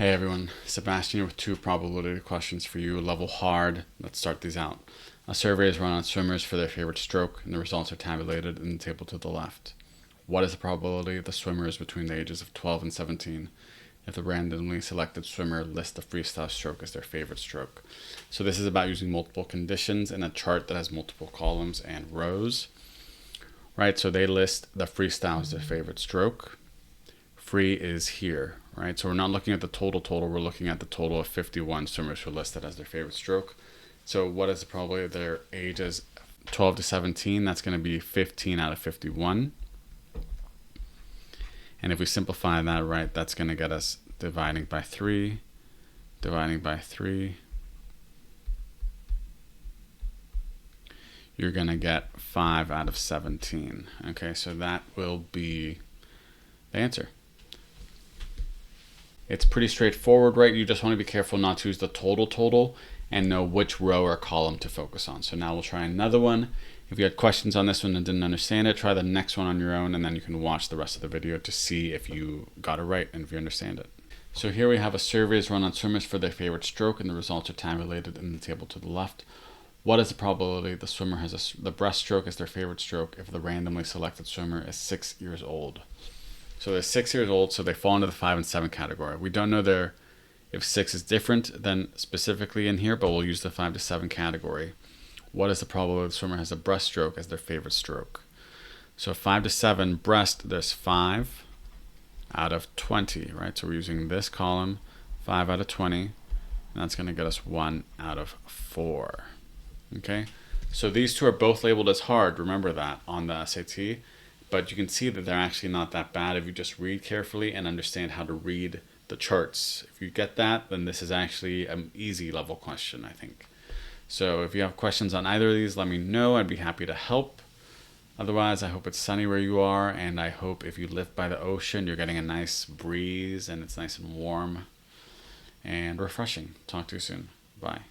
Hey everyone, Sebastian here with two probability questions for you, level hard. Let's start these out. A survey is run on swimmers for their favorite stroke, and the results are tabulated in the table to the left. What is the probability the swimmer is between the ages of 12 and 17 if the randomly selected swimmer lists the freestyle stroke as their favorite stroke? So this is about using multiple conditions in a chart that has multiple columns and rows. Right, so they list the freestyle as their favorite stroke. Free is here, right? So we're not looking at the total, we're looking at the total of 51 swimmers who listed as their favorite stroke. So what is the probability of their ages 12 to 17? That's going to be 15 out of 51. And if we simplify that, right, that's going to get us dividing by 3, you're going to get 5 out of 17. Okay, so that will be the answer. It's pretty straightforward, right? You just want to be careful not to use the total and know which row or column to focus on. So now we'll try another one. If you had questions on this one and didn't understand it, try the next one on your own, and then you can watch the rest of the video to see if you got it right and if you understand it. So here we have a survey is run on swimmers for their favorite stroke, and the results are tabulated in the table to the left. What is the probability the swimmer has the breaststroke as their favorite stroke if the randomly selected swimmer is 6 years old? So they're 6 years old, so they fall into the 5 and 7 category. We don't know if 6 is different than specifically in here, but we'll use the 5 to 7 category. What is the probability the swimmer has a breaststroke as their favorite stroke? So 5 to 7 breast, there's 5 out of 20, right? So we're using this column, 5 out of 20, and that's going to get us 1 out of 4. Okay, so these two are both labeled as hard, remember that, on the SAT, but you can see that they're actually not that bad if you just read carefully and understand how to read the charts. If you get that, then this is actually an easy level question, I think. So if you have questions on either of these, let me know. I'd be happy to help. Otherwise, I hope it's sunny where you are, and I hope if you live by the ocean, you're getting a nice breeze and it's nice and warm and refreshing. Talk to you soon. Bye.